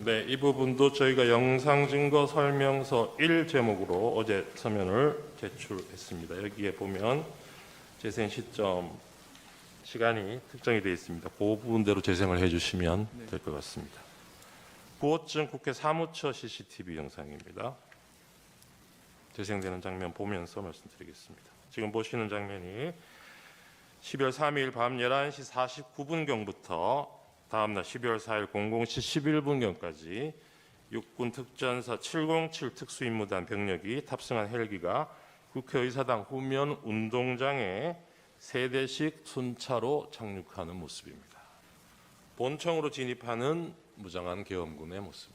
네, 이 부분도 저희가 영상 증거 설명서 1 제목으로 어제 서면을 제출했습니다. 여기에 보면 재생 시점 시간이 특정이 되어 있습니다. 그 부분대로 재생을 해주시면 될 것 같습니다. 부호증 국회 사무처 CCTV 영상입니다. 재생되는 장면 보면서 말씀드리겠습니다. 지금 보시는 장면이 12월 3일 밤 11시 49분경부터 다음날 12월 4일 00시 11분경까지 육군 특전사 707 특수임무단 병력이 탑승한 헬기가 국회의사당 후면 운동장에 3대씩 순차로 착륙하는 모습입니다. 본청으로 진입하는 무장한 계엄군의 모습.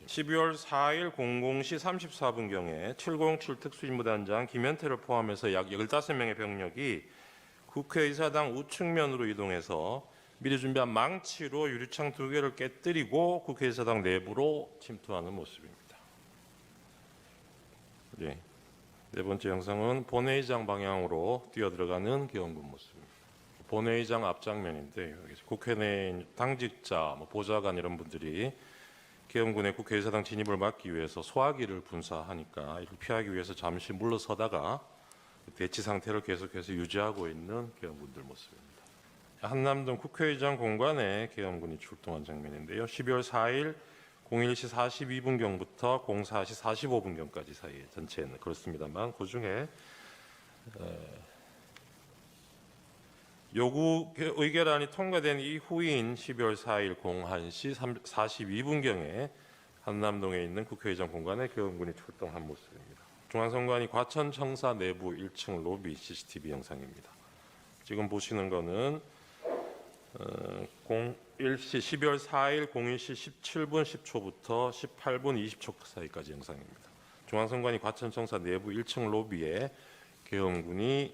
12월 4일 00시 34분경에 707 특수임무단장 김현태를 포함해서 약 15명의 병력이 국회의사당 우측면으로 이동해서 미리 준비한 망치로 유리창 2개를 깨뜨리고 국회의사당 내부로 침투하는 모습입니다. 네. 네 번째 영상은 본회의장 방향으로 뛰어들어가는 계엄군 모습입니다. 본회의장 앞장면인데 국회 내 당직자, 보좌관 이런 분들이 계엄군의 국회의사당 진입을 막기 위해서 소화기를 분사하니까 이를 피하기 위해서 잠시 물러서다가 대치 상태를 계속해서 유지하고 있는 계엄군들 모습입니다. 한남동 국회의장 공간에 계엄군이 출동한 장면인데요. 12월 4일 01시 42분경부터 04시 45분경까지 사이에 전체는 그렇습니다만 그중에 요구 의결안이 통과된 이후인 12월 4일 01시 42분경에 한남동에 있는 국회의장 공간에 계엄군이 출동한 모습입니다. 중앙선관위 과천청사 내부 1층 로비 CCTV 영상입니다. 지금 보시는 거는 12월 4일 01시 17분 10초부터 18분 20초 사이까지 영상입니다. 중앙선관위 과천청사 내부 1층 로비에 계엄군이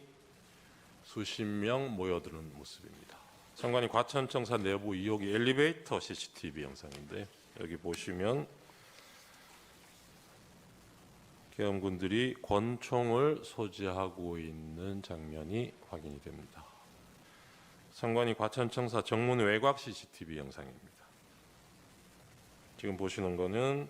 수십 명 모여드는 모습입니다. 선관위 과천청사 내부 2호기 엘리베이터 CCTV 영상인데 여기 보시면 계엄군들이 권총을 소지하고 있는 장면이 확인이 됩니다. 선관위 과천청사 정문 외곽 CCTV 영상입니다. 지금 보시는 거는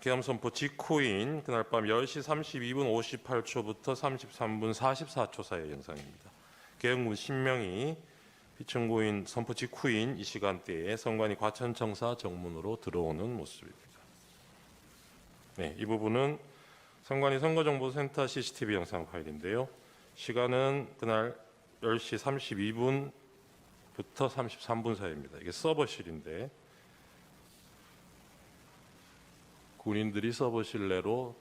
계엄 선포 직후인 그날 밤 10시 32분 58초부터 33분 44초 사이의 영상입니다. 계엄군 10명이 피청구인 선포 직후인 이 시간대에 선관위 과천청사 정문으로 들어오는 모습입니다. 네, 이 부분은 선관위 선거정보센터 CCTV 영상 파일인데요. 시간은 그날 10시 32분부터 33분 사이입니다. 이게 서버실인데 군인들이 서버실 내로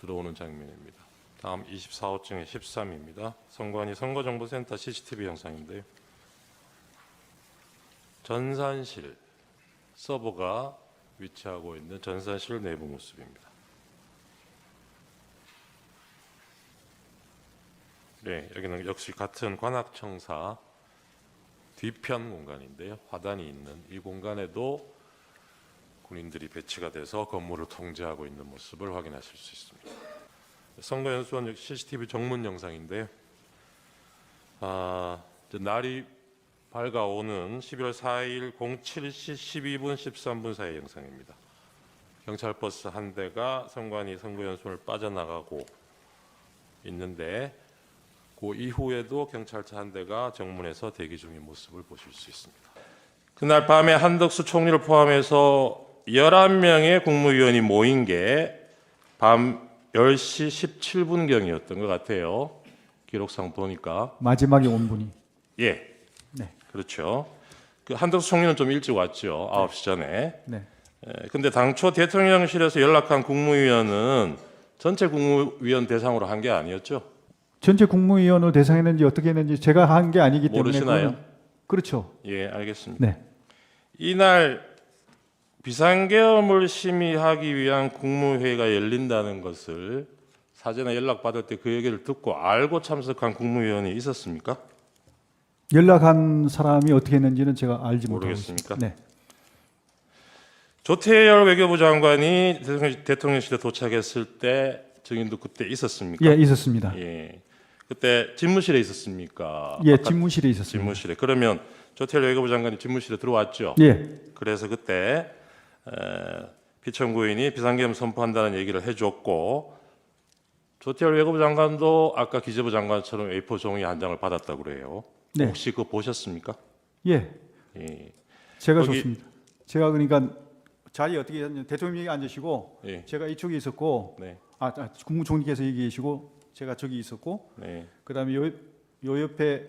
들어오는 장면입니다. 다음 24호증의 13입니다. 선관위 선거정보센터 CCTV 영상인데요. 전산실 서버가 위치하고 있는 전산실 내부 모습입니다. 네, 여기는 역시 같은 관악청사 뒤편 공간인데요. 화단이 있는 이 공간에도 군인들이 배치가 돼서 건물을 통제하고 있는 모습을 확인하실 수 있습니다. 선거연수원 CCTV 정문 영상인데요. 날이 밝아오는 11월 4일 07시 12분 13분 사이의 영상입니다. 경찰버스 한 대가 선관위 선거연수원을 빠져나가고 있는데 그 이후에도 경찰차 한 대가 정문에서 대기 중인 모습을 보실 수 있습니다. 그날 밤에 한덕수 총리를 포함해서 11명의 국무위원이 모인 게 밤 10시 17분경이었던 것 같아요. 기록상 보니까. 마지막에 온 분이. 예. 네. 그렇죠. 그 한덕수 총리는 좀 일찍 왔죠. 9시 전에. 네. 근데 당초 대통령실에서 연락한 국무위원은 전체 국무위원 대상으로 한 게 아니었죠? 전체 국무위원을 대상했는지 어떻게 했는지 제가 한 게 아니기 때문에 모르시나요? 그건, 그렇죠. 예, 알겠습니다. 네. 이날 비상계엄을 심의하기 위한 국무회의가 열린다는 것을 사전에 연락받을 때 그 얘기를 듣고 알고 참석한 국무위원이 있었습니까? 연락한 사람이 어떻게 했는지는 제가 알지 모르겠습니까? 못하겠습니다. 네. 조태열 외교부 장관이 대통령실에 도착했을 때 증인도 그때 있었습니까? 예, 있었습니다. 예. 그때 집무실에 있었습니까? 예, 집무실에 있었습니다. 집무실에. 그러면 조태열 외교부 장관이 집무실에 들어왔죠. 예. 그래서 그때 피청구인이 비상계엄 선포한다는 얘기를 해줬고 조태열 외교부 장관도 아까 기재부 장관처럼 A4 종이 한 장을 받았다고 그래요. 네. 혹시 그거 보셨습니까? 예. 예. 제가 거기- 좋습니다. 제가 그러니까 자리에 어떻게 했냐면 대통령이 앉으시고 예. 제가 이쪽에 있었고 네. 국무총리께서 여기 계시고 제가 저기 있었고 네. 그다음에 요 옆에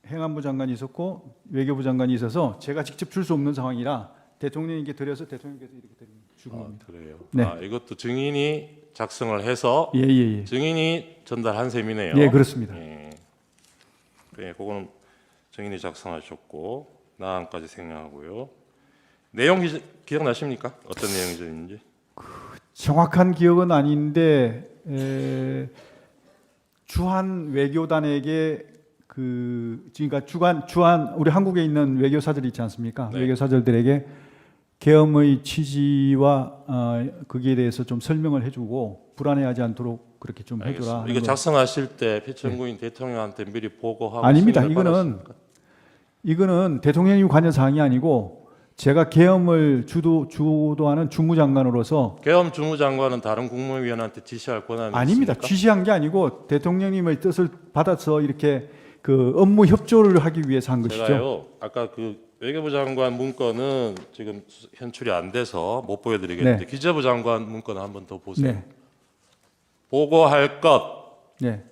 행안부 장관이 있었고 외교부 장관이 있어서 제가 직접 줄 수 없는 상황이라 대통령님께 드려서 대통령께서 이렇게 주는 겁니다. 그래요. 네. 이것도 증인이 작성을 해서 예. 증인이 전달한 셈이네요. 예, 그렇습니다. 예. 네, 그거는 증인이 작성하셨고 나안까지 생략하고요. 내용 기억나십니까? 어떤 내용이었는지? 정확한 기억은 아닌데 주한 외교단에게 그러니까 주한 우리 한국에 있는 외교사들 있지 않습니까? 네. 외교사들에게 계엄의 취지와 거기에 대해서 좀 설명을 해주고 불안해하지 않도록 그렇게 좀 해줘라. 알겠습니다. 하는 이거 거. 작성하실 때 피청구인 대통령한테 미리 보고하고 아닙니다. 승인을 받았습니까? 이거는 대통령님 관여 사항이 아니고 제가 계엄을 주도하는 주무장관으로서 계엄 주무장관은 다른 국무위원한테 지시할 권한이 아닙니다. 있습니까? 지시한 게 아니고 대통령님의 뜻을 받아서 이렇게 그 업무 협조를 하기 위해서 한 것이죠. 제가요 아까 그 외교부 장관 문건은 지금 현출이 안 돼서 못 보여드리겠는데 네. 기재부 장관 문건을 한번 더 보세요. 네, 보고할 것, 네,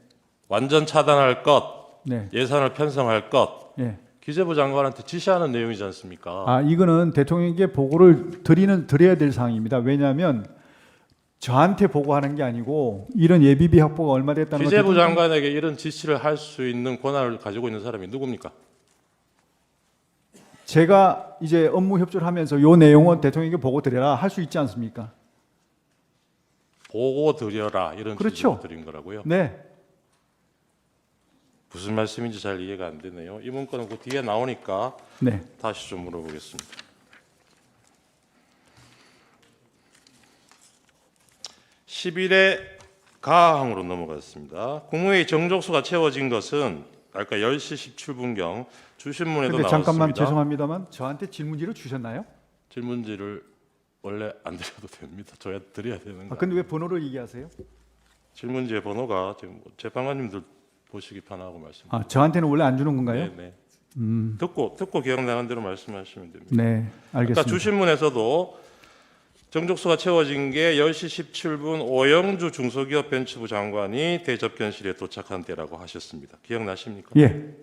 완전 차단할 것, 네, 예산을 편성할 것, 네. 기재부 장관한테 지시하는 내용이지 않습니까? 이거는 대통령에게 보고를 드려야 될 사항입니다. 왜냐하면 저한테 보고하는 게 아니고 이런 예비비 확보가 얼마 됐다는 걸 기재부 대통령- 장관에게 이런 지시를 할 수 있는 권한을 가지고 있는 사람이 누굽니까? 제가 이제 업무 협조를 하면서 요 내용은 대통령에게 보고 드려라 할 수 있지 않습니까? 보고 드려라 이런 그렇죠. 지시를 드린 거라고요. 네, 무슨 말씀인지 잘 이해가 안 되네요. 이 문건은 그 뒤에 나오니까 네. 다시 좀 물어보겠습니다. 11회 가항으로 넘어갔습니다. 국무회의 정족수가 채워진 것은 아까 10시 17분경 주신문에도 근데 나왔습니다. 잠깐만 죄송합니다만 저한테 질문지를 주셨나요? 질문지를 원래 안 드려도 됩니다. 줘야 드려야 되는 거. 근데 왜 번호를 얘기하세요? 질문지의 번호가 지금 재판관님들 보시기 편하고 말씀. 저한테는 원래 안 주는 건가요? 네. 듣고 기억나는 대로 말씀하시면 됩니다. 네, 알겠습니다. 아까 주신문에서도 정족수가 채워진 게 10시 17분 오영주 중소기업벤처부 장관이 대접견실에 도착한 때라고 하셨습니다. 기억나십니까? 예,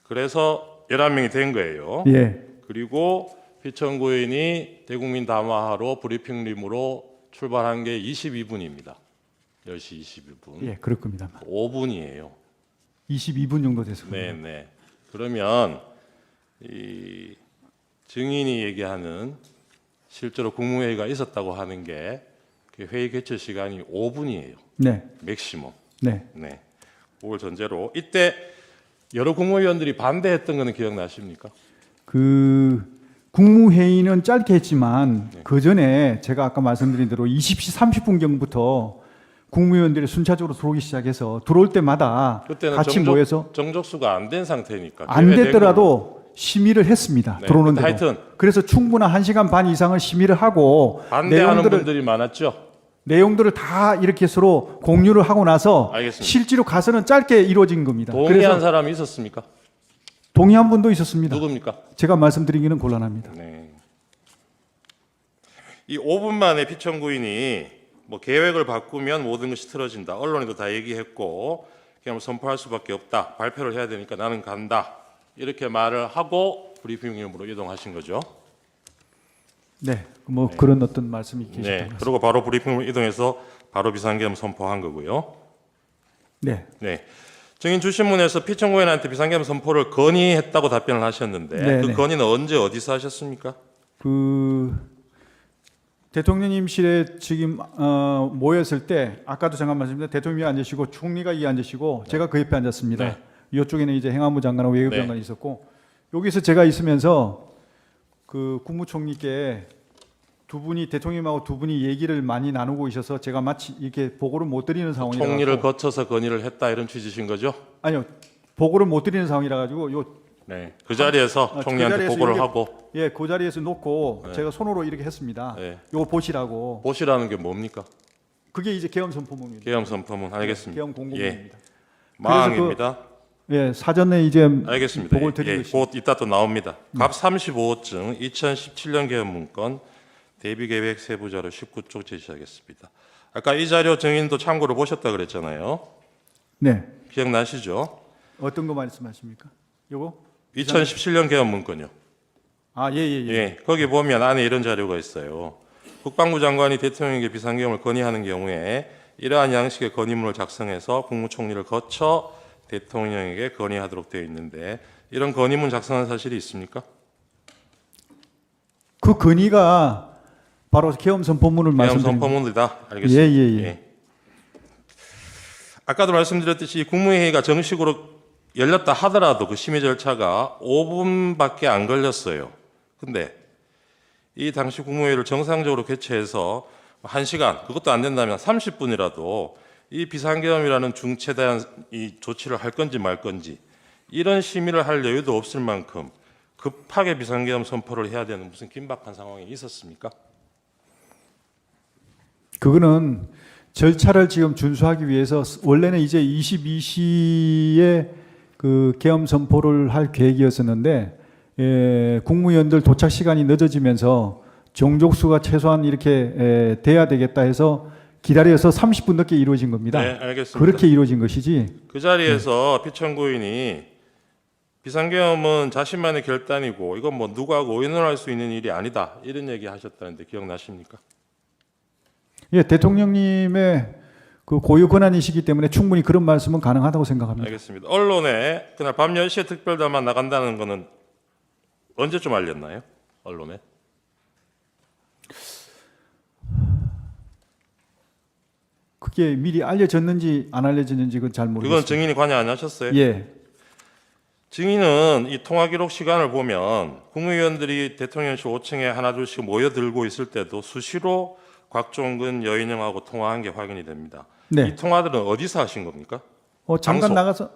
그래서 11명이 된 거예요. 예, 그리고 피청구인이 대국민 담화하러 브리핑림으로 출발한 게 22분입니다. 10시 22분. 예, 그럴 겁니다. 5분이에요. 22분 정도 됐습니다. 네. 그러면 이 증인이 얘기하는 실제로 국무회의가 있었다고 하는 게 그 회의 개최 시간이 5분이에요. 네, 맥시멈. 네. 네. 그걸 전제로 이때 여러 국무위원들이 반대했던 거는 기억나십니까? 그 국무회의는 짧게 했지만 그 전에 제가 아까 말씀드린 대로 20시 30분경부터 국무위원들이 순차적으로 들어오기 시작해서 들어올 때마다 그때는 같이 모여서 정족수가 안 된 상태니까 안 기회된 됐더라도 심의를 했습니다. 네, 들어오는 근데 대로. 하여튼 그래서 충분한 1시간 반 이상을 심의를 하고 반대하는 분들이 많았죠. 내용들을 다 이렇게 서로 공유를 하고 나서 알겠습니다. 실제로 가서는 짧게 이루어진 겁니다. 동의한 그래서 사람이 있었습니까? 동의한 분도 있었습니다. 누굽니까? 제가 말씀드리기는 곤란합니다. 네. 이 5분 만에 피청구인이 뭐 계획을 바꾸면 모든 것이 틀어진다. 언론에도 다 얘기했고 그냥 선포할 수밖에 없다. 발표를 해야 되니까 나는 간다. 이렇게 말을 하고 브리핑룸으로 이동하신 거죠. 네, 뭐 그런 어떤 말씀이 계셨던 것 네. 같습니다. 그리고 바로 브리핑룸으로 이동해서 바로 비상계엄 선포한 거고요. 네, 네. 증인 주신문에서 피청구인한테 비상계엄 선포를 건의했다고 답변을 하셨는데 네, 그 네. 건의는 언제 어디서 하셨습니까? 그 대통령님실에 지금 모였을 때 아까도 잠깐 말씀드렸는데 대통령이 앉으시고 총리가 이 앉으시고 제가 그 옆에 앉았습니다. 네. 이쪽에는 이제 행안부 장관하고 외교부 네. 장관이 있었고 여기서 제가 있으면서 그 국무총리께 두 분이 대통령님하고 두 분이 얘기를 많이 나누고 있어서 제가 마치 이렇게 보고를 못 드리는 상황이라 총리를 가지고 거쳐서 건의를 했다 이런 취지신 거죠? 아니요 보고를 못 드리는 상황이라 가지고 요 네. 그 자리에서 그 총리한테 자리에서 보고를 이게- 하고 예, 그 자리에서 놓고 네. 제가 손으로 이렇게 했습니다. 네. 요거 보시라고. 보시라는 게 뭡니까? 그게 이제 계엄 선포문입니다. 계엄 선포문 알겠습니다. 계엄 공고문입니다. 망입니다. 예, 사전에 이제 알겠습니다. 보고를 드린 예, 것이. 곧 이따 또 나옵니다. 갑 35호증 2017년 계엄 문건 대비 계획 세부 자료 19쪽 제시하겠습니다. 아까 이 자료 증인도 참고로 보셨다 그랬잖아요. 네. 기억나시죠? 어떤 거 말씀하십니까? 요거? 2017년 계엄 문건요. 아, 예, 예, 예. 예, 거기 보면 안에 이런 자료가 있어요. 국방부 장관이 대통령에게 비상계엄을 건의하는 경우에 이러한 양식의 건의문을 작성해서 국무총리를 거쳐 대통령에게 건의하도록 되어 있는데 이런 건의문 작성한 사실이 있습니까? 그 건의가 바로 계엄 선포문을 계엄 말씀드린 선포문이다. 알겠습니다. 예, 예, 예. 아까도 말씀드렸듯이 국무회의가 정식으로 열렸다 하더라도 그 심의 절차가 5분밖에 안 걸렸어요. 근데 이 당시 국무회의를 정상적으로 개최해서 1시간, 그것도 안 된다면 30분이라도 이 비상계엄이라는 중체대한 이 조치를 할 건지 말 건지 이런 심의를 할 여유도 없을 만큼 급하게 비상계엄 선포를 해야 되는 무슨 긴박한 상황이 있었습니까? 그거는 절차를 지금 준수하기 위해서 원래는 이제 22시에 그 계엄 선포를 할 계획이었었는데 국무위원들 도착 시간이 늦어지면서 정족수가 최소한 이렇게 돼야 되겠다 해서 기다려서 30분 늦게 이루어진 겁니다. 네, 알겠습니다. 그렇게 이루어진 것이지. 그 자리에서 피청구인이 비상계엄은 자신만의 결단이고 이건 뭐 누구하고 의논할 수 있는 일이 아니다 이런 얘기 하셨다는데 기억나십니까? 예, 대통령님의 그 고유 권한이시기 때문에 충분히 그런 말씀은 가능하다고 생각합니다. 알겠습니다. 언론에 그날 밤 10시에 특별담화 나간다는 거는 언제쯤 알렸나요? 언론에? 그게 미리 알려졌는지 안 알려졌는지 그건 잘 그건 모르겠습니다. 증인이 관여 안 하셨어요? 예, 증인은 이 통화 기록 시간을 보면 국무위원들이 대통령실 5층에 하나둘씩 모여들고 있을 때도 수시로 곽종근 여인영하고 통화한 게 확인이 됩니다. 네. 이 통화들은 어디서 하신 겁니까? 잠깐 장소. 나가서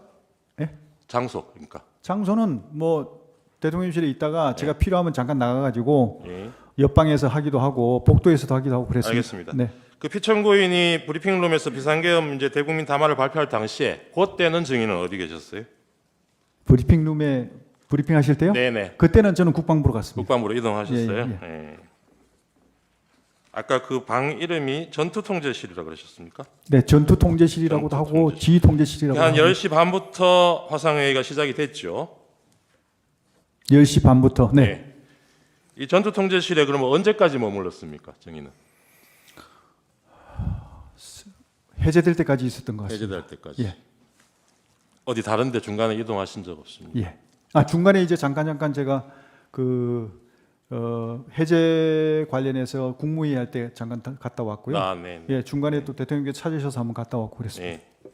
장소 그러니까. 장소는 뭐 대통령실에 있다가 제가 필요하면 잠깐 나가가지고 예. 옆방에서 하기도 하고 복도에서도 하기도 하고 그랬습니다. 알겠습니다. 네, 그 피청구인이 브리핑룸에서 비상계엄 이제 대국민 담화를 발표할 당시에 그때는 증인은 어디 계셨어요? 브리핑룸에 브리핑 하실 때요? 네네. 그때는 저는 국방부로 갔습니다. 국방부로 이동하셨어요. 예, 예. 아까 그 방 이름이 전투통제실이라고 그러셨습니까? 네, 전투통제실이라고도 하고 전투통제실. 지휘통제실이라고 한 하고 10시 반부터 화상회의가 시작이 됐죠. 10시 반부터 네. 이 전투통제실에 그러면 언제까지 머물렀습니까, 증인은? 해제될 때까지 있었던 것 같습니다. 해제될 때까지. 예. 어디 다른데 중간에 이동하신 적 없습니까? 예. 아 중간에 이제 잠깐 제가 해제 관련해서 국무회의 할 때 잠깐 갔다 왔고요. 아, 네. 예, 중간에 또 대통령께 찾으셔서 한번 갔다 왔고 그랬습니다. 네.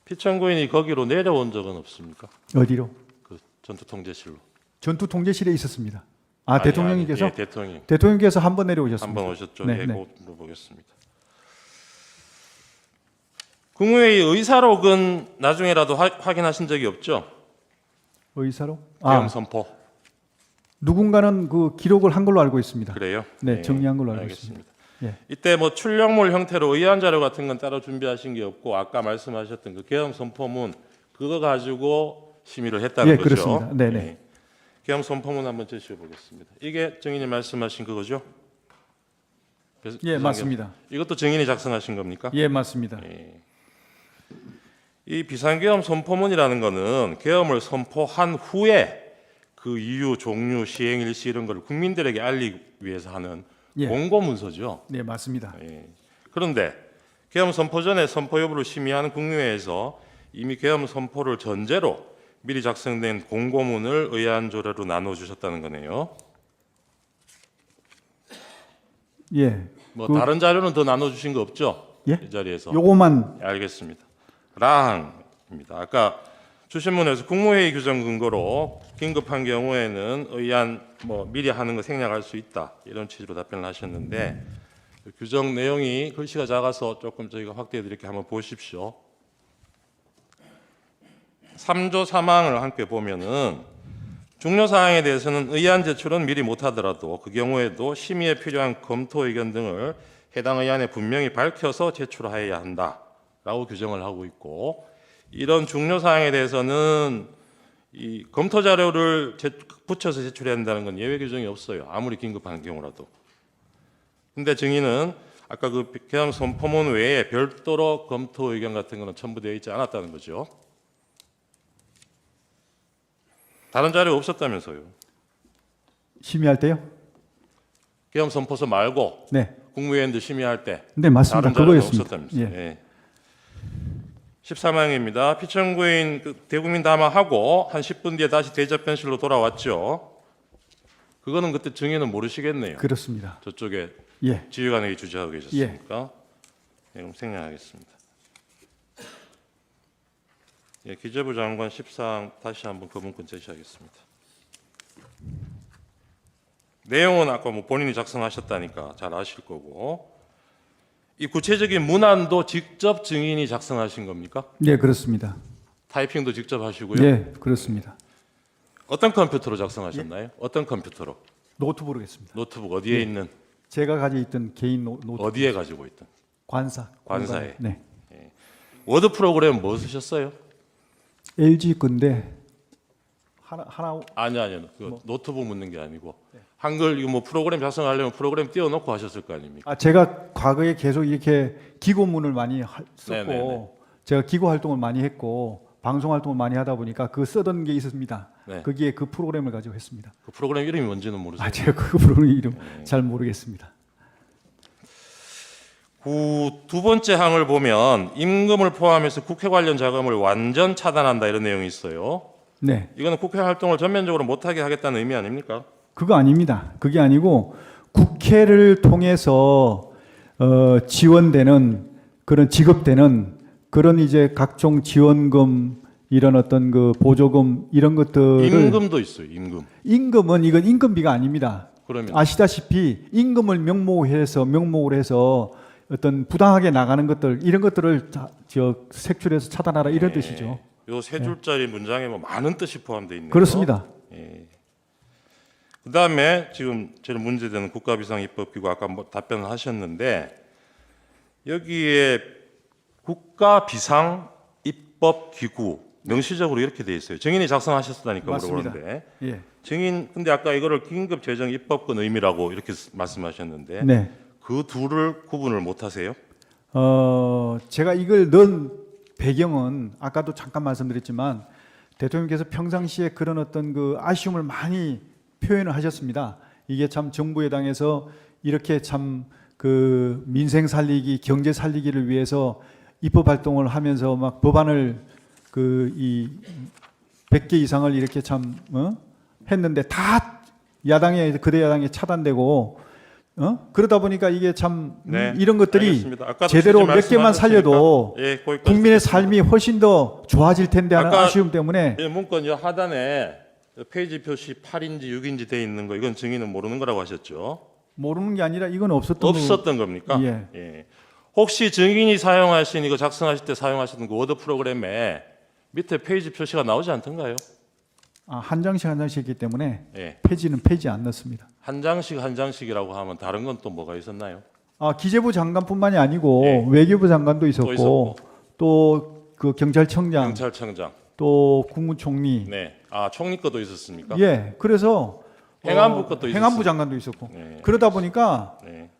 피청구인이 거기로 내려온 적은 없습니까? 어디로? 그 전투통제실로. 전투통제실에 있었습니다. 아, 아니, 대통령님께서 아니, 예, 대통령 대통령께서 한 번 내려오셨습니다. 한 번 오셨죠. 네, 네, 네. 곧 물어보겠습니다. 국무회의 의사록은 나중에라도 확인하신 적이 없죠? 의사로? 계엄 아, 선포. 누군가는 그 기록을 한 걸로 알고 있습니다. 그래요? 네, 정리한 걸로 알고 있습니다. 예. 이때 뭐 출력물 형태로 의안 자료 같은 건 따로 준비하신 게 없고 아까 말씀하셨던 그 계엄 선포문 그거 가지고 심의를 했다는 예, 거죠. 그렇습니다. 네네. 네. 계엄 선포문 한번 제시해 보겠습니다. 이게 증인이 말씀하신 그거죠? 그래서 예, 비상계엄. 맞습니다. 이것도 증인이 작성하신 겁니까? 예, 맞습니다. 이 비상계엄 선포문이라는 거는 계엄을 선포한 후에 그 이유, 종류, 시행 일시 이런 걸 국민들에게 알리기 위해서 하는 예. 공고 문서죠. 네, 맞습니다. 그런데 계엄 선포 전에 선포 여부를 심의하는 국무회에서 이미 계엄 선포를 전제로 미리 작성된 공고문을 의안 조례로 나눠 주셨다는 거네요. 예. 뭐 그- 다른 자료는 더 나눠 주신 거 없죠? 예? 이 자리에서. 요거만 알겠습니다. 라항입니다. 아까 주신문에서 국무회의 규정 근거로 긴급한 경우에는 의안 뭐 미리 하는 거 생략할 수 있다 이런 취지로 답변을 하셨는데 그 규정 내용이 글씨가 작아서 조금 저희가 확대해 드릴게요. 한번 보십시오. 3조 3항을 함께 보면은 중요 사항에 대해서는 의안 제출은 미리 못하더라도 그 경우에도 심의에 필요한 검토 의견 등을 해당 의안에 분명히 밝혀서 제출하여야 한다라고 규정을 하고 있고, 이런 중요 사항에 대해서는 이 검토 자료를 붙여서 제출해야 한다는 건 예외 규정이 없어요. 아무리 긴급한 경우라도. 근데 증인은 아까 그 계엄 선포문 외에 별도로 검토 의견 같은 거는 첨부되어 있지 않았다는 거죠. 다른 자료 없었다면서요. 심의할 때요? 계엄 선포서 말고 네. 국무위원들 심의할 때 네, 맞습니다. 다른 자료는 그거였습니다. 없었다면서요. 예. 예. 13항입니다. 피청구인 대국민 담화하고 한 10분 뒤에 다시 대접변실로 돌아왔죠. 그거는 그때 증인은 모르시겠네요. 그렇습니다. 저쪽에 예. 지휘관에게 주재하고 계셨으니까. 예, 그럼 생략하겠습니다. 예, 기재부 장관 14항 다시 한번 그 문건 제시하겠습니다. 내용은 아까 뭐 본인이 작성하셨다니까 잘 아실 거고, 이 구체적인 문안도 직접 증인이 작성하신 겁니까? 네, 그렇습니다. 타이핑도 직접 하시고요. 네, 그렇습니다. 어떤 컴퓨터로 작성하셨나요? 어떤 컴퓨터로? 노트북으로 했습니다. 노트북 어디에 있는? 제가 가지고 있던 개인 노트북. 어디에 가지고 있던? 관사에. 네. 워드 프로그램 뭐 쓰셨어요? LG 건데 하나 아니요. 그 노트북 묻는 게 아니고 한글 이거 뭐 프로그램 작성하려면 프로그램 띄워놓고 하셨을 거 아닙니까? 제가 과거에 계속 이렇게 기고문을 많이 썼고 네네네. 제가 기고 활동을 많이 했고 방송 활동을 많이 하다 보니까 그 쓰던 게 있었습니다. 네. 거기에 그 프로그램을 가지고 했습니다. 그 프로그램 이름이 뭔지는 모르세요? 제가 그 프로그램 이름 잘 모르겠습니다. 두 번째 항을 보면 임금을 포함해서 국회 관련 자금을 완전 차단한다 이런 내용이 있어요. 네. 이거는 국회 활동을 전면적으로 못하게 하겠다는 의미 아닙니까? 그거 아닙니다. 그게 아니고 국회를 통해서 지원되는 그런 지급되는 그런 이제 각종 지원금 이런 어떤 그 보조금 이런 것들을 임금도 있어요. 임금. 이건 임금비가 아닙니다. 그러면 아시다시피 임금을 명목으로 해서 어떤 부당하게 나가는 것들 이런 것들을 색출해서 차단하라 이런 뜻이죠. 요 세 줄짜리 문장에 뭐 많은 뜻이 포함되어 있네요. 그렇습니다. 그다음에 지금 제일 문제되는 국가비상입법기구 아까 뭐 답변을 하셨는데 여기에 국가비상입법기구 명시적으로 이렇게 돼 있어요. 증인이 작성하셨다니까 맞습니다. 물어보는데 예. 증인 근데 아까 이거를 긴급재정입법권 의미라고 이렇게 말씀하셨는데 네. 그 둘을 구분을 못 하세요? 제가 이걸 넣은 배경은 아까도 잠깐 말씀드렸지만 대통령께서 평상시에 그런 어떤 그 아쉬움을 많이 표현을 하셨습니다. 이게 참 정부 여당에서 이렇게 참 그 민생 살리기, 경제 살리기를 위해서 입법 활동을 하면서 막 법안을 이 100개 이상을 이렇게 참 했는데 다 거대 야당에 차단되고 그러다 보니까 이게 참 이런 것들이 알겠습니다. 아까도 제대로 몇 개만 살려도 거기까지 국민의 듣겠습니다. 삶이 훨씬 더 좋아질 텐데 하는 아까 아쉬움 때문에 문건 요 하단에 페이지 표시 8인지 6인지 돼 있는 거 이건 증인은 모르는 거라고 하셨죠? 모르는 게 아니라 이건 없었던 겁니까? 예. 혹시 증인이 사용하신 이거 작성하실 때 사용하셨던 그 워드 프로그램에 밑에 페이지 표시가 나오지 않던가요? 한 장씩 한 장씩 있기 때문에 예. 페이지 안 넣습니다. 한 장씩이라고 하면 다른 건 또 뭐가 있었나요? 기재부 장관뿐만이 아니고 예. 외교부 장관도 있었고 또 그 경찰청장 또 국무총리 네. 총리 것도 있었습니까? 예. 그래서 행안부 것도 행안부 있었어요. 장관도 있었고 네. 그러다 보니까 네.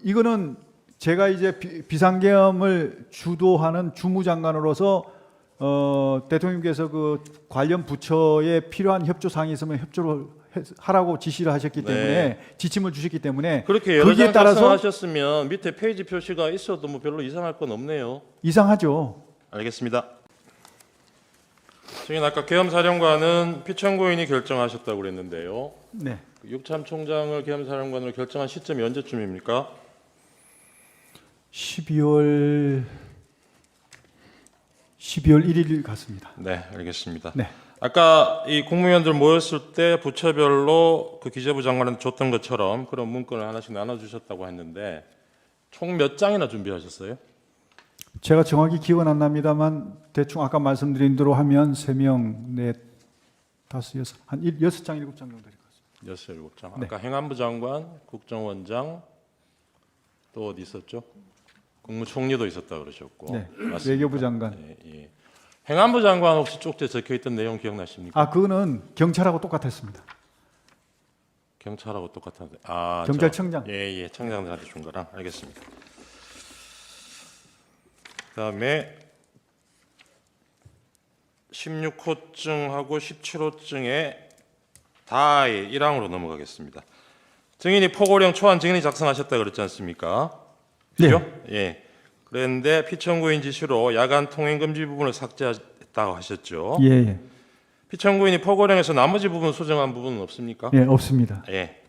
이거는 제가 이제 비상계엄을 주도하는 주무장관으로서 대통령께서 그 관련 부처에 필요한 협조 사항이 있으면 협조를 하라고 지시를 하셨기 때문에 지침을 주셨기 때문에 그렇게 여러 거기에 장 따라서 작성하셨으면 밑에 페이지 표시가 있어도 뭐 별로 이상할 건 없네요. 이상하죠. 알겠습니다. 증인 아까 계엄사령관은 피청구인이 결정하셨다고 그랬는데요. 네. 육참 총장을 계엄사령관으로 결정한 시점이 언제쯤입니까? 12월 1일 같습니다. 네, 알겠습니다. 네. 아까 이 국무위원들 모였을 때 부처별로 그 기재부 장관한테 줬던 것처럼 그런 문건을 하나씩 나눠주셨다고 했는데 총 몇 장이나 준비하셨어요? 제가 정확히 기억은 안 납니다만 대충 아까 말씀드린 대로 하면 3명, 5, 6, 한 6장, 7장 정도 될 것 같습니다. 6, 7장. 네. 아까 행안부 장관, 국정원장 또 어디 있었죠? 국무총리도 있었다 그러셨고. 네. 맞습니까? 외교부 장관. 예, 예. 행안부 장관 혹시 쪽지에 적혀 있던 내용 기억나십니까? 아, 그거는 경찰하고 똑같았습니다. 경찰하고 똑같은데. 아, 경찰청장. 예, 청장들한테 준 거랑 알겠습니다. 그다음에 16호증하고 17호증의 다의 1항으로 넘어가겠습니다. 증인이 포고령 초안 증인이 작성하셨다 그랬지 않습니까? 그죠? 예. 그런데 피청구인 지시로 야간 통행 금지 부분을 삭제했다고 하셨죠. 예, 예. 피청구인이 포고령에서 나머지 부분 수정한 부분은 없습니까? 예, 없습니다. 예.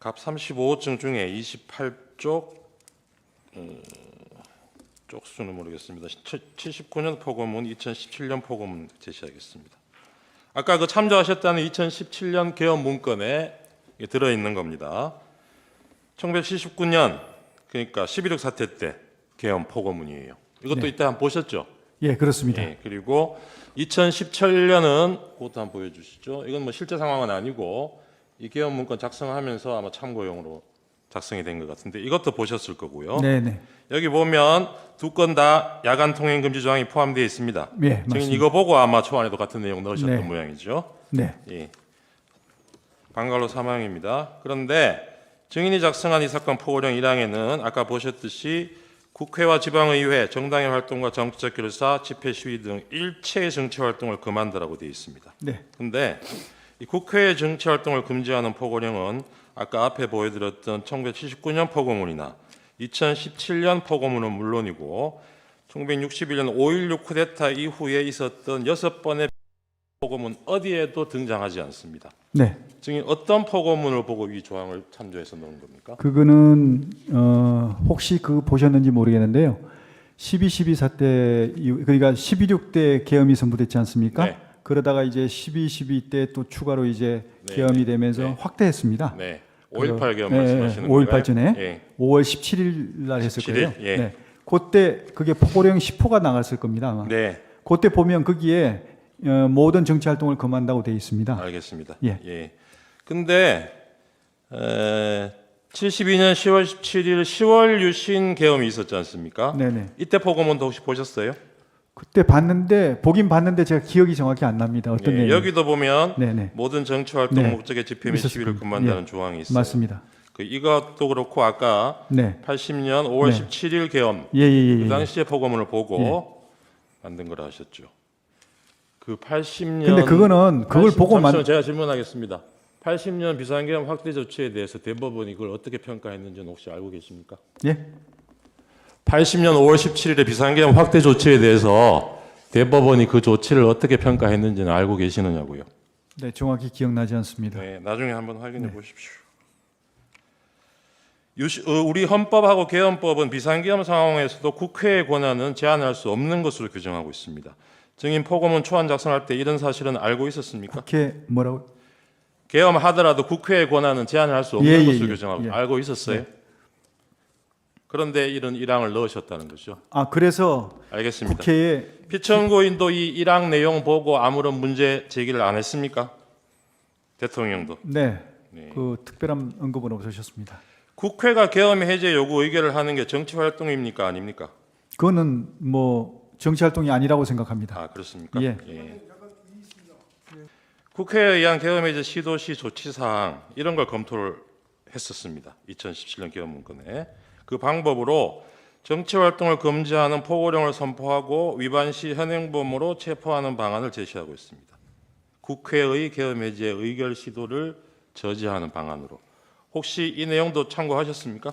갑 35호증 중에 28쪽 쪽수는 모르겠습니다. 79년 포고문, 2017년 포고문 제시하겠습니다. 아까 그 참조하셨다는 2017년 개헌 문건에 들어 있는 겁니다. 1979년 그러니까 11.6 사태 때 개헌 포고문이에요. 이것도 네. 이때 한번 보셨죠? 예, 그렇습니다. 예, 그리고 2017년은 그것도 한번 보여주시죠. 이건 뭐 실제 상황은 아니고 이 개헌 문건 작성하면서 아마 참고용으로 작성이 된 것 같은데 이것도 보셨을 거고요. 네, 네. 여기 보면 두 건 다 야간 통행 금지 조항이 포함되어 있습니다. 예, 증인 맞습니다. 이거 보고 아마 초안에도 같은 내용 넣으셨던 네. 모양이죠. 네. 예. 방갈로 사망입니다. 그런데 증인이 작성한 이 사건 포고령 1항에는 아까 보셨듯이 국회와 지방의회, 정당의 활동과 정치적 결사, 집회 시위 등 일체의 정치 활동을 금한다라고 되어 있습니다. 네. 근데 이 국회의 정치 활동을 금지하는 포고령은 아까 앞에 보여드렸던 1979년 포고문이나 2017년 포고문은 물론이고 1961년 5.16 쿠데타 이후에 있었던 6번의 포고문 어디에도 등장하지 않습니다. 네. 증인 어떤 포고문을 보고 이 조항을 참조해서 넣은 겁니까? 그거는 혹시 그 보셨는지 모르겠는데요. 12.12 사태 이후, 그러니까 12.6 때 계엄이 선포됐지 않습니까? 네. 그러다가 이제 12.12 때 또 추가로 이제 네, 계엄이 되면서 네. 확대했습니다. 네. 5.18 개헌 네, 말씀하시는 5.18 건가요? 전에 예. 5월 17일 날 했을 17일? 거예요. 예. 네. 그때 그게 포고령 10호가 나갔을 겁니다. 아마. 네. 그때 보면 거기에 모든 정치 활동을 금한다고 되어 있습니다. 알겠습니다. 예. 예. 근데 72년 10월 17일 10월 유신 계엄이 있었지 않습니까? 네네. 이때 포고문도 혹시 보셨어요? 그때 봤는데 보긴 봤는데 제가 기억이 정확히 안 납니다. 어떤 예, 내용? 여기도 보면 네네. 모든 정치 활동 네. 목적의 집회 및 있었을 시위를 겁니다. 금한다는 예. 조항이 있어요. 맞습니다. 그 이것도 그렇고 아까 네. 80년 5월 네. 17일 계엄 예예예. 그 당시에 포고문을 보고 만든 거라 하셨죠. 그 80년 근데 그거는 그걸 보고 잠시만 제가 질문하겠습니다. 80년 비상계엄 확대 조치에 대해서 대법원이 그걸 어떻게 평가했는지는 혹시 알고 계십니까? 예? 80년 5월 17일에 비상계엄 확대 조치에 대해서 대법원이 그 조치를 어떻게 평가했는지는 알고 계시느냐고요. 네, 정확히 기억나지 않습니다. 네, 나중에 한번 확인해 보십시오. 우리 헌법하고 개헌법은 비상계엄 상황에서도 국회의 권한은 제한할 수 없는 것으로 규정하고 있습니다. 증인 포고문 초안 작성할 때 이런 사실은 알고 있었습니까? 국회 뭐라고? 계엄하더라도 국회의 권한은 제한할 수 없는 예, 예, 것으로 예. 규정하고 예. 알고 있었어요. 그런데 이런 1항을 넣으셨다는 거죠. 아, 그래서 알겠습니다. 국회에 피청구인도 이 1항 내용 보고 아무런 문제 제기를 안 했습니까? 대통령도. 네. 네. 그 특별한 언급은 없으셨습니다. 국회가 계엄 해제 요구 의결을 하는 게 정치 활동입니까 아닙니까? 그거는 뭐 정치 활동이 아니라고 생각합니다. 아 그렇습니까? 예. 국회에 의한 계엄 해제 시도시 조치 사항 이런 걸 검토를 했었습니다. 2017년 계엄 문건에 그 방법으로 정치 활동을 금지하는 포고령을 선포하고 위반 시 현행범으로 체포하는 방안을 제시하고 있습니다. 국회의 계엄 해제 의결 시도를 저지하는 방안으로. 혹시 이 내용도 참고하셨습니까?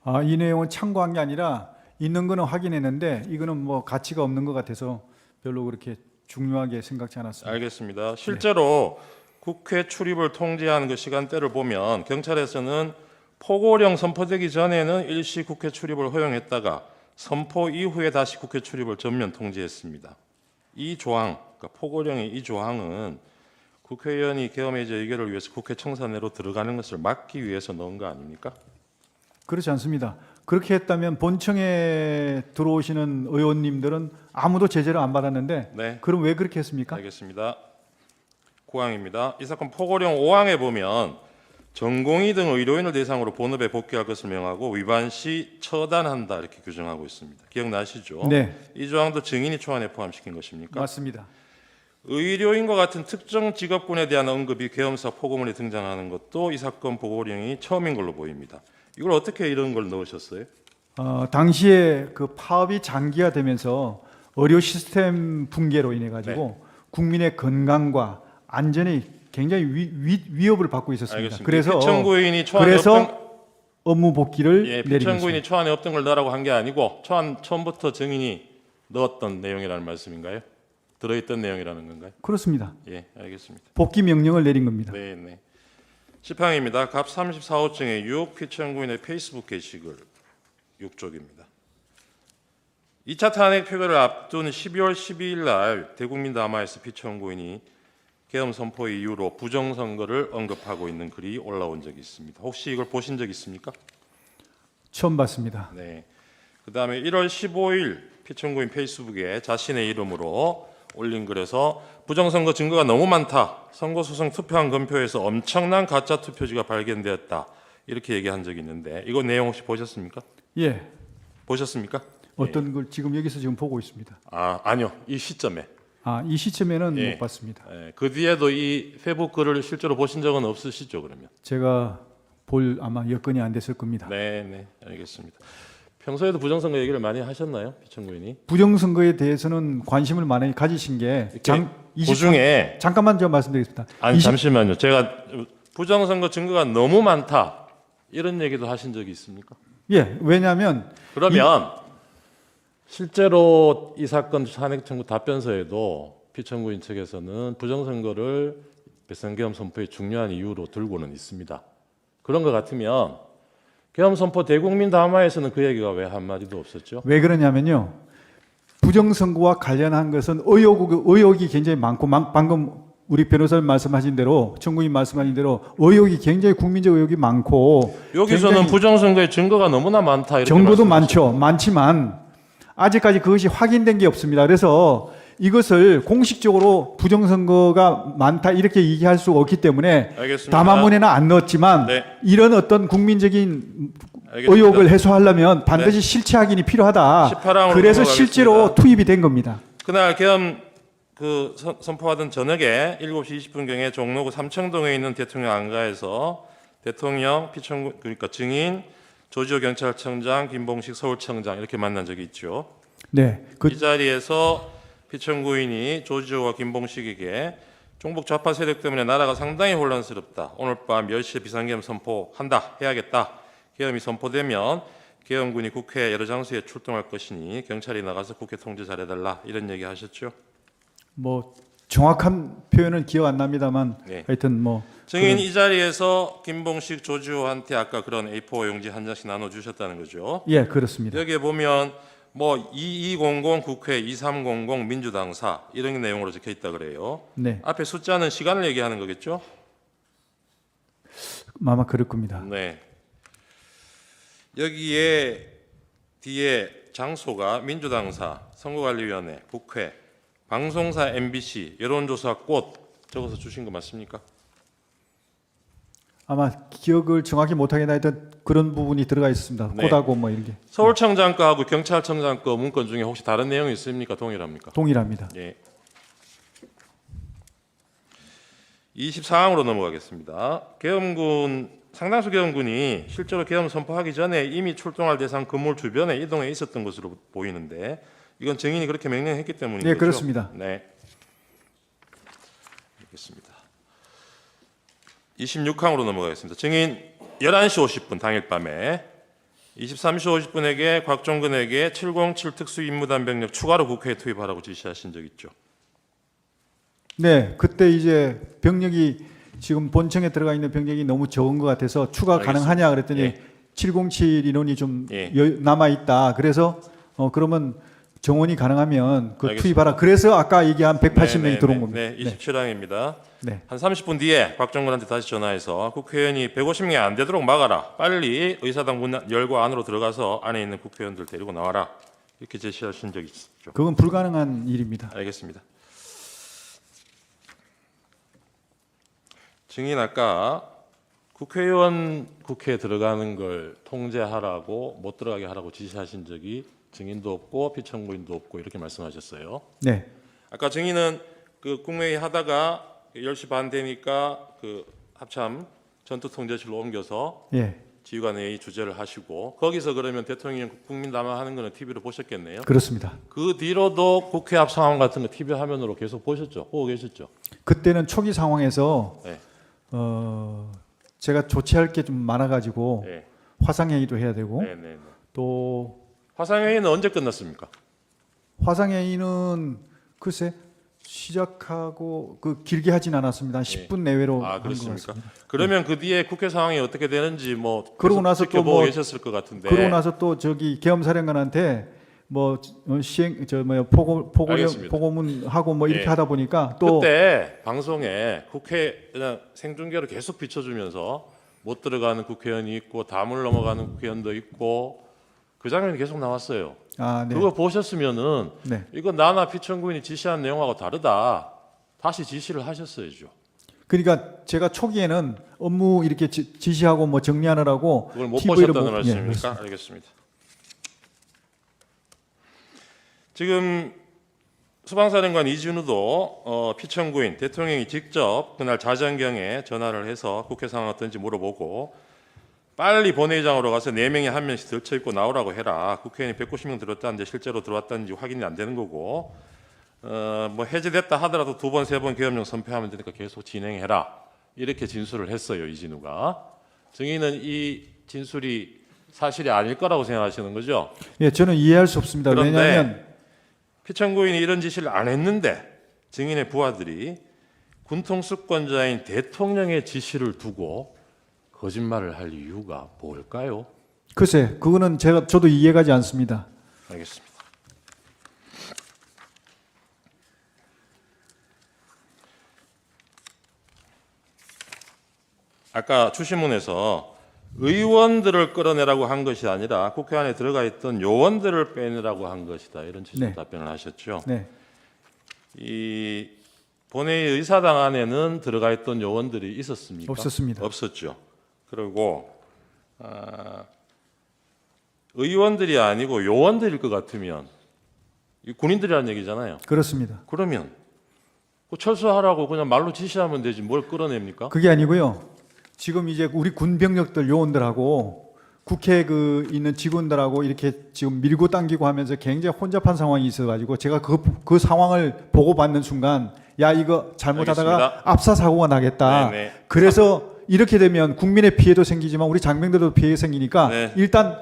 아, 이 내용은 참고한 게 아니라 있는 거는 확인했는데 이거는 뭐 가치가 없는 것 같아서 별로 그렇게 중요하게 생각지 않았습니다. 알겠습니다. 실제로 국회 출입을 통제하는 그 시간대를 보면 경찰에서는 포고령 선포되기 전에는 일시 국회 출입을 허용했다가 선포 이후에 다시 국회 출입을 전면 통제했습니다. 이 조항, 그러니까 포고령의 이 조항은 국회의원이 계엄 해제 의결을 위해서 국회 청사내로 들어가는 것을 막기 위해서 넣은 거 아닙니까? 그렇지 않습니다. 그렇게 했다면 본청에 들어오시는 의원님들은 아무도 제재를 안 받았는데 네, 그럼 왜 그렇게 했습니까? 알겠습니다. 9항입니다. 이 사건 포고령 5항에 보면 전공의 등 의료인을 대상으로 본업에 복귀할 것을 명하고 위반 시 처단한다 이렇게 규정하고 있습니다. 기억나시죠? 네, 이 조항도 증인이 초안에 포함시킨 것입니까? 맞습니다. 의료인과 같은 특정 직업군에 대한 언급이 계엄사 포고문에 등장하는 것도 이 사건 보고령이 처음인 걸로 보입니다. 이걸 어떻게 이런 걸 넣으셨어요? 당시에 그 파업이 장기화되면서 의료 시스템 붕괴로 인해 가지고 국민의 건강과 안전이 굉장히 위협을 받고 있었습니다. 알겠습니다. 그래서 피청구인이 초안에 없던 업무 복귀를 예, 내린 피청구인이 것입니다. 초안에 없던 걸 넣으라고 한 게 아니고 초안 처음부터 증인이 넣었던 내용이라는 말씀인가요? 들어있던 내용이라는 건가요? 그렇습니다. 예, 알겠습니다. 복귀 명령을 내린 겁니다. 네, 네. 10항입니다. 갑 34호증의 유혹 피청구인의 페이스북 게시글 6쪽입니다. 2차 탄핵 표결을 앞둔 12월 12일 날 대국민 담화에서 피청구인이 계엄 선포 이후로 부정선거를 언급하고 있는 글이 올라온 적이 있습니다. 혹시 이걸 보신 적 있습니까? 처음 봤습니다. 네. 그다음에 1월 15일 피청구인 페이스북에 자신의 이름으로 올린 글에서 부정선거 증거가 너무 많다. 선거소송 투표한 검표에서 엄청난 가짜 투표지가 발견되었다. 이렇게 얘기한 적이 있는데 이거 내용 혹시 보셨습니까? 예, 보셨습니까? 어떤 걸 지금 여기서 지금 보고 있습니다. 아니요. 이 시점에. 이 시점에는 예. 못 봤습니다. 예, 그 뒤에도 이 페이북 글을 실제로 보신 적은 없으시죠, 그러면? 제가 볼 아마 여건이 안 됐을 겁니다. 네, 네. 알겠습니다. 평소에도 부정선거 얘기를 많이 하셨나요? 피청구인이? 부정선거에 대해서는 관심을 많이 가지신 게 그중에 잠깐만 좀 말씀드리겠습니다. 아니 잠시만요. 제가 부정선거 증거가 너무 많다. 이런 얘기도 하신 적이 있습니까? 예, 왜냐하면 그러면 실제로 이 사건 탄핵 청구 답변서에도 피청구인 측에서는 부정선거를 비상계엄 선포의 중요한 이유로 들고는 있습니다. 그런 것 같으면 계엄 선포 대국민 담화에서는 그 얘기가 왜 한마디도 없었죠? 왜 그러냐면요. 부정선거와 관련한 것은 의혹이 굉장히 많고 방금 우리 변호사님 말씀하신 대로 청구인 말씀하신 대로 의혹이 굉장히 국민적 의혹이 많고 여기서는 부정선거의 증거가 너무나 많다 이렇게 정보도 말씀하셨죠. 많지만 아직까지 그것이 확인된 게 없습니다. 그래서 이것을 공식적으로 부정선거가 많다 이렇게 얘기할 수 없기 때문에 알겠습니다. 담화문에는 안 넣었지만 네. 이런 어떤 국민적인 알겠습니다. 의혹을 해소하려면 반드시 실체 확인이 필요하다. 18항으로 그래서 넘어가겠습니다. 실제로 투입이 된 겁니다. 그날 계엄 선포하던 저녁에 7시 20분경에 종로구 삼청동에 있는 대통령 안가에서 대통령 피청구 그러니까 증인 조지호 경찰청장 김봉식 서울청장 이렇게 만난 적이 있죠. 네, 이 자리에서 피청구인이 조지호와 김봉식에게 종북 좌파 세력 때문에 나라가 상당히 혼란스럽다. 오늘 밤 10시에 비상계엄 선포한다. 해야겠다. 계엄이 선포되면 계엄군이 국회 여러 장소에 출동할 것이니 경찰이 나가서 국회 통제 잘해달라. 이런 얘기 하셨죠. 뭐 정확한 표현은 기억 안 납니다만 네. 하여튼 뭐 증인 이 자리에서 김봉식 조지호한테 아까 그런 A4 용지 한 장씩 나눠주셨다는 거죠. 예, 그렇습니다. 여기에 보면 뭐 2200 국회 2300 민주당사 이런 내용으로 적혀 있다 그래요. 네, 앞에 숫자는 시간을 얘기하는 거겠죠? 아마 그럴 겁니다. 네. 여기에 뒤에 장소가 민주당사, 선거관리위원회, 국회, 방송사 MBC, 여론조사 꽃 적어서 주신 거 맞습니까? 아마 기억을 정확히 못하겠나 하여튼 그런 부분이 들어가 있습니다. 네. 꽃하고 뭐 이런 게 서울청장 거하고 경찰청장 거 문건 중에 혹시 다른 내용이 있습니까? 동일합니까? 동일합니다. 예. 24항으로 넘어가겠습니다. 상당수 계엄군이 실제로 계엄 선포하기 전에 이미 출동할 대상 건물 주변에 이동해 있었던 것으로 보이는데 이건 증인이 그렇게 명령했기 때문인 네, 거죠? 그렇습니다. 네. 알겠습니다. 26항으로 넘어가겠습니다. 증인 11시 50분 당일 밤에 23시 50분에게 곽종근에게 707 특수임무단병력 추가로 국회에 투입하라고 지시하신 적 있죠? 네, 그때 이제 병력이 지금 본청에 들어가 있는 병력이 너무 적은 것 같아서 추가 알겠습니다. 가능하냐 그랬더니 예. 707 인원이 좀 예. 남아 있다. 그래서 그러면 정원이 가능하면 그 알겠습니다. 투입하라. 그래서 아까 얘기한 180명이 들어온 겁니다. 네, 27항입니다. 네. 한 30분 뒤에 박정근한테 다시 전화해서 국회의원이 150명이 안 되도록 막아라. 빨리 의사당 문 열고 안으로 들어가서 안에 있는 국회의원들 데리고 나와라. 이렇게 제시하신 적이 있죠. 그건 불가능한 일입니다. 알겠습니다. 증인 아까 국회의원 국회에 들어가는 걸 통제하라고 못 들어가게 하라고 지시하신 적이 증인도 없고 피청구인도 없고 이렇게 말씀하셨어요. 네. 아까 증인은 그 국무회의 하다가 10시 반 되니까 그 합참 전투통제실로 옮겨서 예. 지휘관 회의 주재를 하시고 거기서 그러면 대통령 국민 담화하는 거는 TV로 보셨겠네요. 그렇습니다. 그 뒤로도 국회 앞 상황 같은 거 TV 화면으로 계속 보셨죠? 보고 계셨죠? 그때는 초기 상황에서 네. 제가 조치할 게 좀 많아가지고 네. 화상회의도 해야 되고 네, 네, 네. 또 화상회의는 언제 끝났습니까? 화상회의는 글쎄 시작하고 그 길게 하진 않았습니다. 한 네. 10분 내외로 아, 한 것 그렇습니까? 같습니다. 그러면 그 뒤에 국회 상황이 어떻게 되는지 뭐 그러고 계속 나서 또 지켜보고 뭐- 계셨을 것 같은데. 그러고 나서 또 저기 계엄사령관한테 뭐 시행 저 뭐야 알겠습니다. 보고문 하고 뭐 이렇게 예. 하다 보니까 또 그때 방송에 국회 그냥 생중계로 계속 비춰주면서 못 들어가는 국회의원이 있고 담을 넘어가는 국회의원도 있고 그 장면이 계속 나왔어요. 아, 네. 그거 보셨으면은 네. 이거 나나 피청구인이 지시한 내용하고 다르다. 다시 지시를 하셨어야죠. 그러니까 제가 초기에는 업무 이렇게 지시하고 뭐 정리하느라고 그걸 못 TV를 보셨다는 못- 예, 말씀입니까? 알겠습니다. 지금 수방사령관 이진우도 피청구인 대통령이 직접 그날 자정경에 전화를 해서 국회 상황 어떤지 물어보고 빨리 본회의장으로 가서 4명이 한 명씩 들쳐입고 나오라고 해라. 국회의원이 190명 들었다는데 실제로 들어왔다는지 확인이 안 되는 거고 뭐 해제됐다 하더라도 2번, 3번 계엄령 선포하면 되니까 계속 진행해라. 이렇게 진술을 했어요. 이진우가. 증인은 이 진술이 사실이 아닐 거라고 생각하시는 거죠? 예, 저는 이해할 수 없습니다. 그런데 왜냐하면 피청구인이 이런 지시를 안 했는데 증인의 부하들이 군통수권자인 대통령의 지시를 두고 거짓말을 할 이유가 뭘까요? 글쎄 그거는 저도 이해가지 않습니다. 알겠습니다. 아까 추신문에서 의원들을 끌어내라고 한 것이 아니라 국회 안에 들어가 있던 요원들을 빼내라고 한 것이다. 이런 취지의 네. 답변을 하셨죠. 네. 이 본회의 의사당 안에는 들어가 있던 요원들이 있었습니까? 없었습니다. 없었죠. 그리고 의원들이 아니고 요원들일 것 같으면 이 군인들이라는 얘기잖아요. 그렇습니다. 그러면 그 철수하라고 그냥 말로 지시하면 되지 뭘 끌어냅니까? 그게 아니고요. 지금 이제 우리 군병력들 요원들하고 국회 그 있는 직원들하고 이렇게 지금 밀고 당기고 하면서 굉장히 혼잡한 상황이 있어가지고 제가 그 상황을 보고받는 순간 야 이거 잘못하다가 알겠습니다. 압사 사고가 나겠다. 네네. 그래서 이렇게 되면 국민의 피해도 생기지만 우리 장병들도 피해 생기니까 네. 일단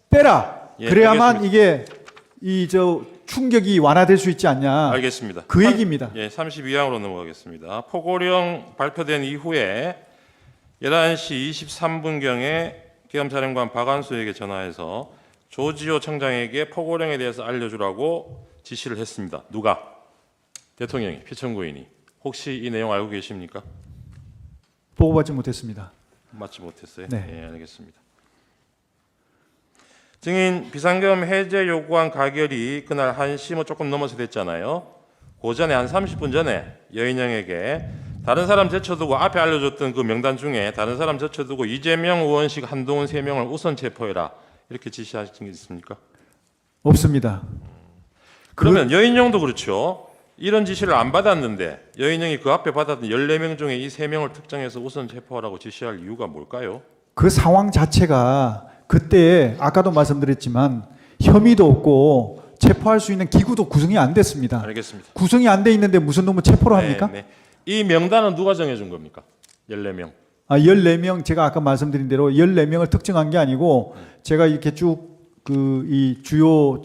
빼라. 예, 그래야만 알겠습니다. 이게 이 저 충격이 완화될 수 있지 않냐. 알겠습니다. 그 얘기입니다. 예, 32항으로 넘어가겠습니다. 포고령 발표된 이후에 11시 23분경에 계엄사령관 박안수에게 전화해서 조지호 청장에게 포고령에 대해서 알려주라고 지시를 했습니다. 누가? 대통령이, 피청구인이. 혹시 이 내용 알고 계십니까? 보고받지 못했습니다. 맞지 못했어요? 네. 예, 알겠습니다. 증인 비상계엄 해제 요구한 가결이 그날 1시 뭐 조금 넘어서 됐잖아요. 그 전에 한 30분 전에 여인영에게 다른 사람 제쳐두고 앞에 알려줬던 그 명단 중에 다른 사람 제쳐두고 이재명, 우원식, 한동훈 3명을 우선 체포해라. 이렇게 지시하신 게 있습니까? 없습니다. 그러면 여인영도 그렇죠. 이런 지시를 안 받았는데 여인영이 그 앞에 받았던 14명 중에 이 3명을 특정해서 우선 체포하라고 지시할 이유가 뭘까요? 그 상황 자체가 그때 아까도 말씀드렸지만 혐의도 없고 체포할 수 있는 기구도 구성이 안 됐습니다. 알겠습니다. 구성이 안 돼 있는데 무슨 놈을 체포를 합니까? 네, 네. 이 명단은 누가 정해준 겁니까? 14명. 14명 제가 아까 말씀드린 대로 14명을 특정한 게 아니고 제가 이렇게 쭉 그 이 주요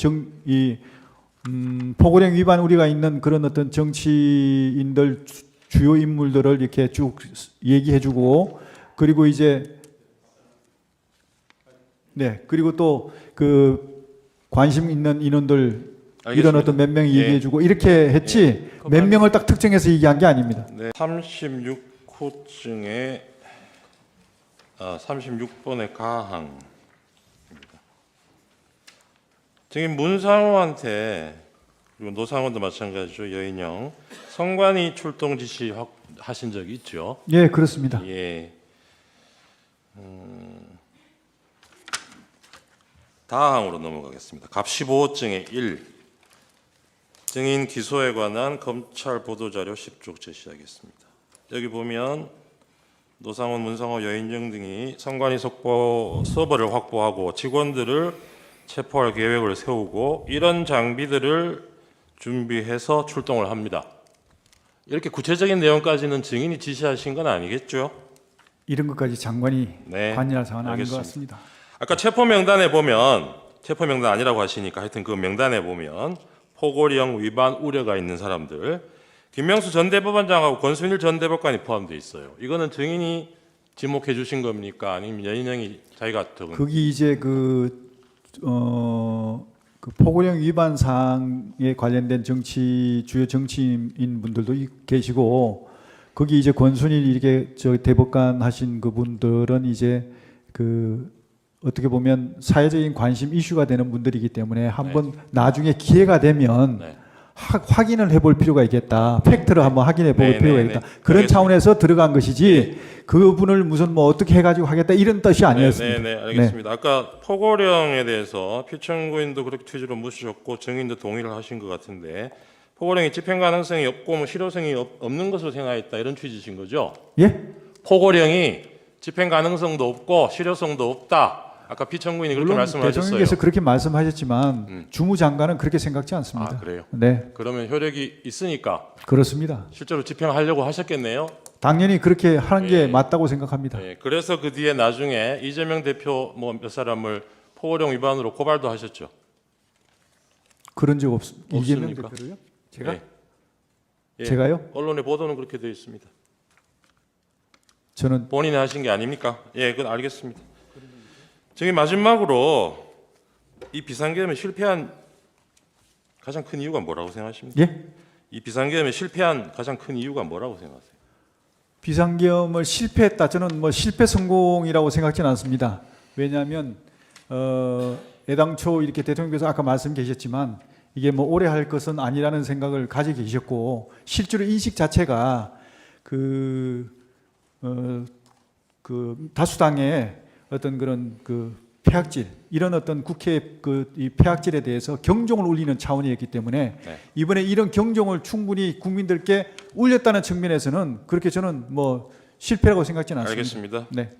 포고령 위반 우리가 있는 그런 어떤 정치인들 주요 인물들을 이렇게 쭉 얘기해주고 그리고 이제 네 그리고 또 그 관심 있는 인원들 이런 어떤 몇 명이 예. 얘기해주고 이렇게 했지 예. 몇 명을 딱 특정해서 얘기한 게 아닙니다. 네, 36호증에 36번의 가항. 증인 문상호한테 그리고 노상원도 마찬가지죠. 여인영 성관이 출동 지시 하신 적이 있죠. 예, 그렇습니다. 예. 다항으로 넘어가겠습니다. 갑 15호증의 1. 증인 기소에 관한 검찰 보도자료 10쪽 제시하겠습니다. 여기 보면 노상원, 문상호, 여인영 등이 성관이 서버를 확보하고 직원들을 체포할 계획을 세우고 이런 장비들을 준비해서 출동을 합니다. 이렇게 구체적인 내용까지는 증인이 지시하신 건 아니겠죠? 이런 것까지 장관이 네, 관여할 사안은 아닌 것 알겠습니다. 같습니다. 아까 체포 명단에 보면 체포 명단 아니라고 하시니까 하여튼 그 명단에 보면 포고령 위반 우려가 있는 사람들 김명수 전 대법원장하고 권순일 전 대법관이 포함되어 있어요. 이거는 증인이 지목해 주신 겁니까? 아니면 여인영이 자기가 적은? 거기 이제 그 포고령 위반 사항에 관련된 주요 정치인 분들도 계시고 거기 이제 권순일 이렇게 대법관 하신 그분들은 이제 그 어떻게 보면 사회적인 관심 이슈가 되는 분들이기 때문에 한번 나중에 기회가 되면 네. 확인을 해볼 필요가 있겠다. 팩트를 한번 확인해 볼 네, 필요가 네, 있다. 네. 그런 알겠습니다. 차원에서 들어간 것이지 그분을 무슨 뭐 어떻게 해가지고 하겠다 이런 뜻이 아니었습니다. 네, 알겠습니다. 아까 포고령에 대해서 피청구인도 그렇게 취지로 묻으셨고 증인도 동의를 하신 것 같은데 포고령이 집행 가능성이 없고 뭐 실효성이 없는 것으로 생각했다 이런 취지신 거죠? 예? 포고령이 집행 가능성도 없고 실효성도 없다. 아까 피청구인이 그렇게 물론 말씀을 하셨어요. 대통령께서 그렇게 말씀하셨지만 주무장관은 그렇게 생각지 않습니다. 아, 그래요? 네, 그러면 효력이 있으니까 그렇습니다. 실제로 집행하려고 하셨겠네요. 당연히 그렇게 하는 게 예. 맞다고 생각합니다. 네, 그래서 그 뒤에 나중에 이재명 대표 뭐 몇 사람을 포고령 위반으로 고발도 하셨죠. 그런 적 없습니다. 이재명 없습니까? 대표로요? 제가? 예. 예. 제가요? 언론의 보도는 그렇게 되어 있습니다. 저는 본인이 하신 게 아닙니까? 예, 그건 알겠습니다. 저기 마지막으로 이 비상계엄에 실패한 가장 큰 이유가 뭐라고 생각하십니까? 예? 이 비상계엄에 실패한 가장 큰 이유가 뭐라고 생각하세요? 비상계엄을 실패했다. 저는 뭐 실패 성공이라고 생각지는 않습니다. 왜냐하면 애당초 이렇게 대통령께서 아까 말씀 계셨지만 이게 뭐 오래 할 것은 아니라는 생각을 가지고 계셨고 실제로 인식 자체가 그 다수당의 어떤 그런 그 폐악질 이런 어떤 국회 이 폐악질에 대해서 경종을 울리는 차원이었기 때문에 네. 이번에 이런 경종을 충분히 국민들께 울렸다는 측면에서는 그렇게 저는 뭐 실패라고 생각지는 않습니다. 알겠습니다. 네.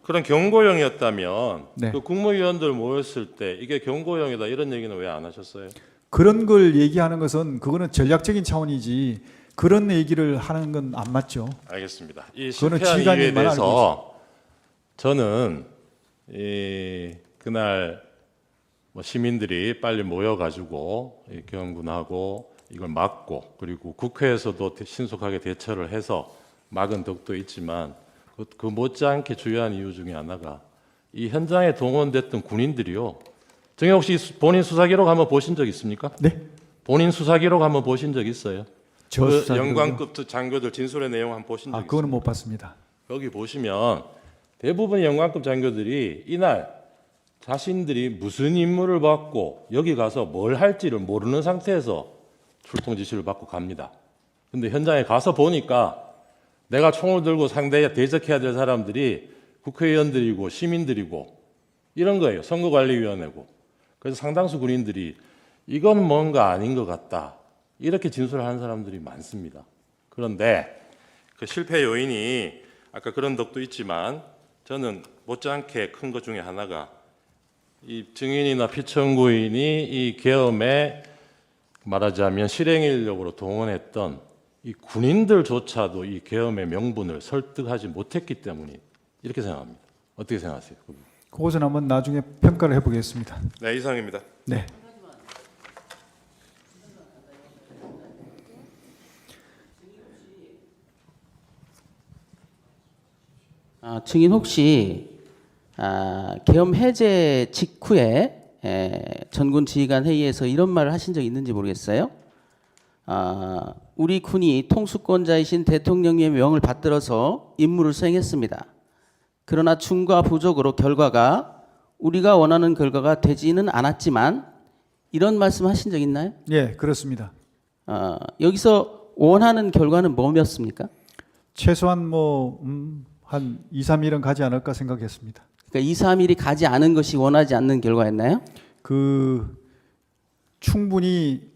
그런 경고형이었다면 네. 그 국무위원들 모였을 때 이게 경고형이다 이런 얘기는 왜 안 하셨어요? 그런 걸 얘기하는 것은 그거는 전략적인 차원이지 그런 얘기를 하는 건 안 맞죠. 알겠습니다. 이 그거는 실패한 이유에 지휘관님만 알고 대해서 저는 그날 뭐 시민들이 빨리 모여가지고 경군하고 이걸 막고 그리고 국회에서도 신속하게 대처를 해서 막은 덕도 있지만 그 못지않게 중요한 이유 중에 하나가 이 현장에 동원됐던 군인들이요. 정혜 혹시 본인 수사 기록 한번 보신 적 있습니까? 네. 본인 수사 기록 한번 보신 적 있어요? 저 그 수사 영관급 장교들 진술의 내용 한번 보신 적 있어요? 그거는 못 봤습니다. 여기 보시면 대부분의 영관급 장교들이 이날 자신들이 무슨 임무를 받고 여기 가서 뭘 할지를 모르는 상태에서 출동 지시를 받고 갑니다. 근데 현장에 가서 보니까 내가 총을 들고 상대에 대적해야 될 사람들이 국회의원들이고 시민들이고 이런 거예요. 선거관리위원회고. 그래서 상당수 군인들이 이건 뭔가 아닌 것 같다. 이렇게 진술을 하는 사람들이 많습니다. 그런데 그 실패 요인이 아까 그런 덕도 있지만 저는 못지않게 큰 것 중에 하나가 이 증인이나 피청구인이 이 계엄에 말하자면 실행 인력으로 동원했던 이 군인들조차도 이 계엄의 명분을 설득하지 못했기 때문이 이렇게 생각합니다. 어떻게 생각하세요? 그것은 한번 나중에 평가를 해보겠습니다. 네, 이상입니다. 네. 증인 혹시 계엄 해제 직후에 전군 지휘관 회의에서 이런 말을 하신 적 있는지 모르겠어요. 우리 군이 통수권자이신 대통령의 명을 받들어서 임무를 수행했습니다. 그러나 충과 부족으로 결과가 우리가 원하는 결과가 되지는 않았지만 이런 말씀 하신 적 있나요? 예, 그렇습니다. 여기서 원하는 결과는 뭐였습니까? 최소한 한 2, 3일은 가지 않을까 생각했습니다. 그러니까 2, 3일이 가지 않은 것이 원하지 않는 결과였나요? 충분히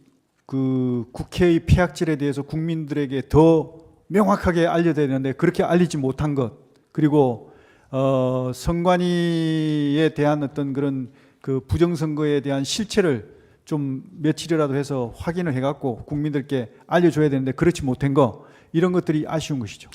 국회의 폐악질에 대해서 국민들에게 더 명확하게 알려야 되는데 그렇게 알리지 못한 것, 그리고 선관위에 대한 어떤 그런 부정선거에 대한 실체를 좀 며칠이라도 해서 확인을 해갖고 국민들께 알려줘야 되는데 그렇지 못한 거, 이런 것들이 아쉬운 것이죠.